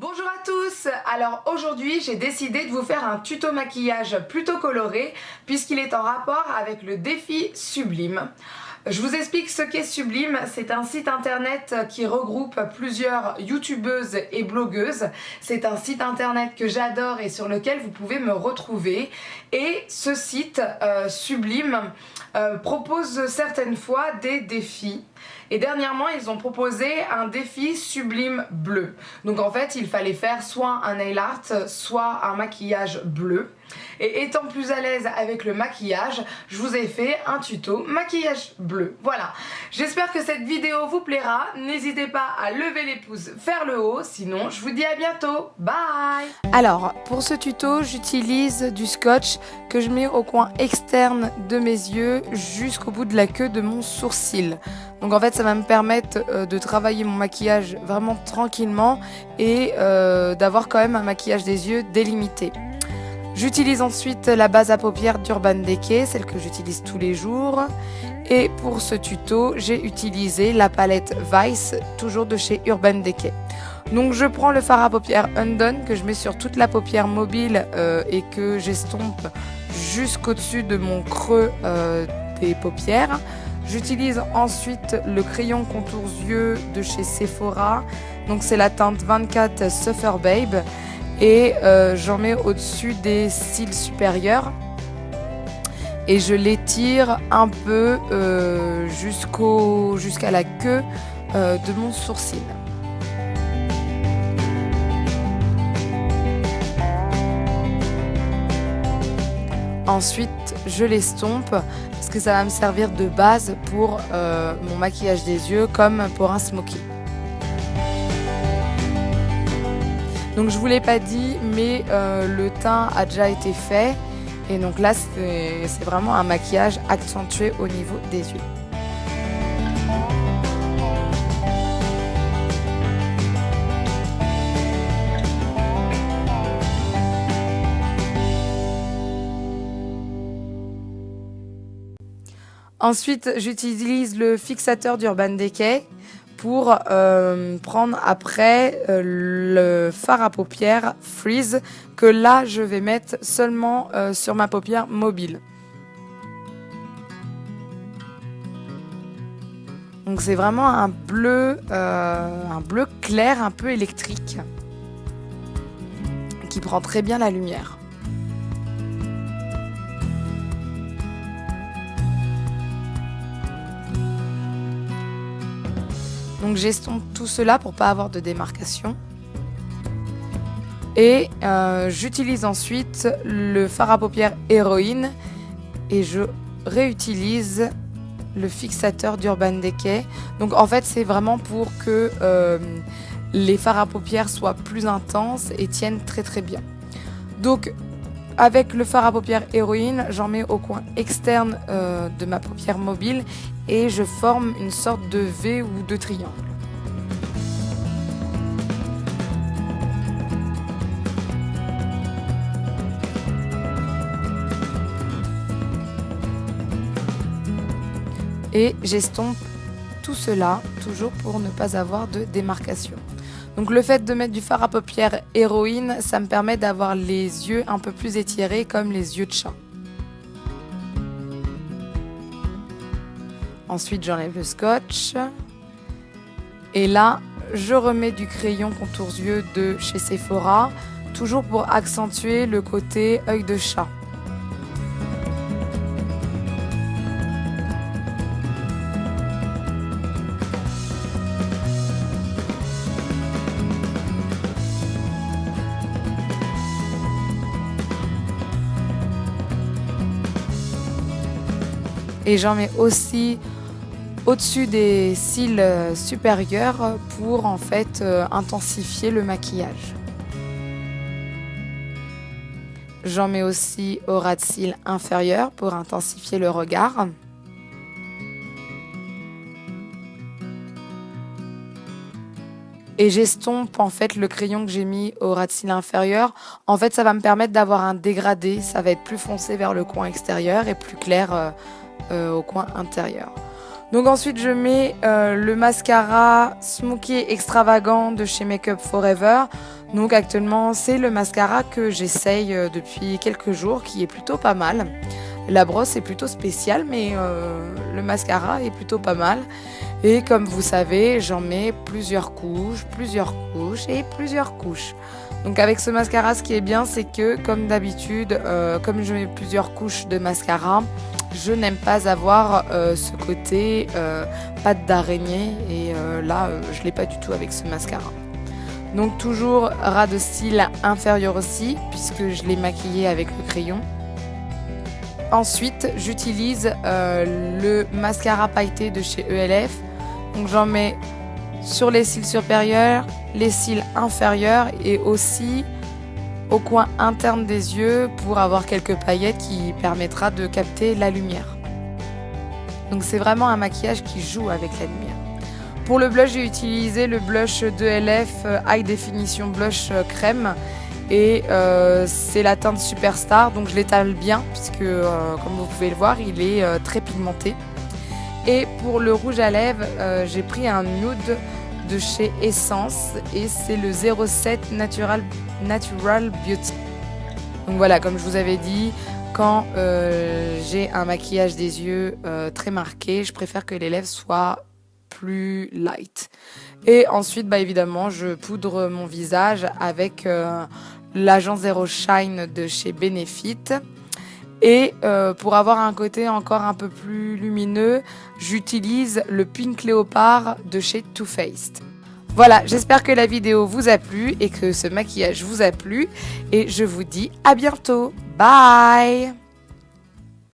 Bonjour à tous. Alors aujourd'hui j'ai décidé de vous faire un tuto maquillage plutôt coloré puisqu'il est en rapport avec le défi Sublime. Je vous explique ce qu'est Sublime. C'est un site internet qui regroupe plusieurs youtubeuses et blogueuses. C'est un site internet que j'adore et sur lequel vous pouvez me retrouver. Et ce site Sublime propose certaines fois des défis. Et dernièrement, ils ont proposé un défi Sublime bleu. Donc en fait, il fallait faire soit un nail art, soit un maquillage bleu. Et étant plus à l'aise avec le maquillage, je vous ai fait un tuto maquillage bleu. Voilà, j'espère que cette vidéo vous plaira. N'hésitez pas à lever les pouces vers le haut, sinon je vous dis à bientôt. Bye. Alors, pour ce tuto, j'utilise du scotch que je mets au coin externe de mes yeux jusqu'au bout de la queue de mon sourcil. Donc en fait, ça va me permettre de travailler mon maquillage vraiment tranquillement et d'avoir quand même un maquillage des yeux délimité. J'utilise ensuite la base à paupières d'Urban Decay, celle que j'utilise tous les jours. Et pour ce tuto, j'ai utilisé la palette Vice, toujours de chez Urban Decay. Donc je prends le fard à paupières Undone que je mets sur toute la paupière mobile et que j'estompe jusqu'au-dessus de mon creux des paupières. J'utilise ensuite le crayon contours yeux de chez Sephora. Donc c'est la teinte 24 Suffer Babe. Et j'en mets au-dessus des cils supérieurs et je l'étire un peu jusqu'à la queue de mon sourcil. Ensuite, je l'estompe parce que ça va me servir de base pour mon maquillage des yeux comme pour un smoky. Donc je vous l'ai pas dit, mais le teint a déjà été fait. Et donc là, c'est vraiment un maquillage accentué au niveau des yeux. Ensuite, j'utilise le fixateur d'Urban Decay pour prendre après le fard à paupières Freeze que là je vais mettre seulement sur ma paupière mobile. Donc c'est vraiment un bleu clair un peu électrique qui prend très bien la lumière. Donc j'estompe tout cela pour pas avoir de démarcation. Et j'utilise ensuite le fard à paupières Héroïne et je réutilise le fixateur d'Urban Decay. Donc en fait c'est vraiment pour que les fards à paupières soient plus intenses et tiennent très très bien. Donc avec le fard à paupières Héroïne, j'en mets au coin externe de ma paupière mobile et je forme une sorte de V ou de triangle. Et j'estompe tout cela, toujours pour ne pas avoir de démarcation. Donc le fait de mettre du fard à paupières Héroïne, ça me permet d'avoir les yeux un peu plus étirés comme les yeux de chat. Ensuite j'enlève le scotch. Et là, je remets du crayon contours yeux de chez Sephora, toujours pour accentuer le côté œil de chat. Et j'en mets aussi au-dessus des cils supérieurs pour en fait intensifier le maquillage. J'en mets aussi au ras de cils inférieur pour intensifier le regard. Et j'estompe en fait le crayon que j'ai mis au ras de cils inférieur. En fait ça va me permettre d'avoir un dégradé, ça va être plus foncé vers le coin extérieur et plus clair au coin intérieur. Donc ensuite je mets le mascara Smoky Extravagant de chez Make Up Forever. Donc actuellement c'est le mascara que j'essaye depuis quelques jours, qui est plutôt pas mal. La brosse est plutôt spéciale, mais le mascara est plutôt pas mal. Et comme vous savez, j'en mets plusieurs couches et plusieurs couches. Donc avec ce mascara, ce qui est bien, c'est que comme d'habitude, comme je mets plusieurs couches de mascara, je n'aime pas avoir ce côté pâte d'araignée. Et là, je ne l'ai pas du tout avec ce mascara. Donc toujours ras de cils inférieur aussi, puisque je l'ai maquillé avec le crayon. Ensuite, j'utilise le mascara pailleté de chez ELF. Donc j'en mets sur les cils supérieurs, les cils inférieurs et aussi au coin interne des yeux pour avoir quelques paillettes qui permettra de capter la lumière. Donc c'est vraiment un maquillage qui joue avec la lumière. Pour le blush, j'ai utilisé le blush d'ELF High Definition Blush Crème. Et c'est la teinte Superstar, donc je l'étale bien puisque comme vous pouvez le voir, il est très pigmenté. Et pour le rouge à lèvres, j'ai pris un nude de chez Essence et c'est le 07 Natural Beauty. Donc voilà, comme je vous avais dit, quand j'ai un maquillage des yeux très marqué, je préfère que les lèvres soient plus light. Et ensuite, bah, évidemment, je poudre mon visage avec l'agent Zero Shine de chez Benefit. Et pour avoir un côté encore un peu plus lumineux, j'utilise le Pink Léopard de chez Too Faced. Voilà, j'espère que la vidéo vous a plu et que ce maquillage vous a plu. Et je vous dis à bientôt. Bye!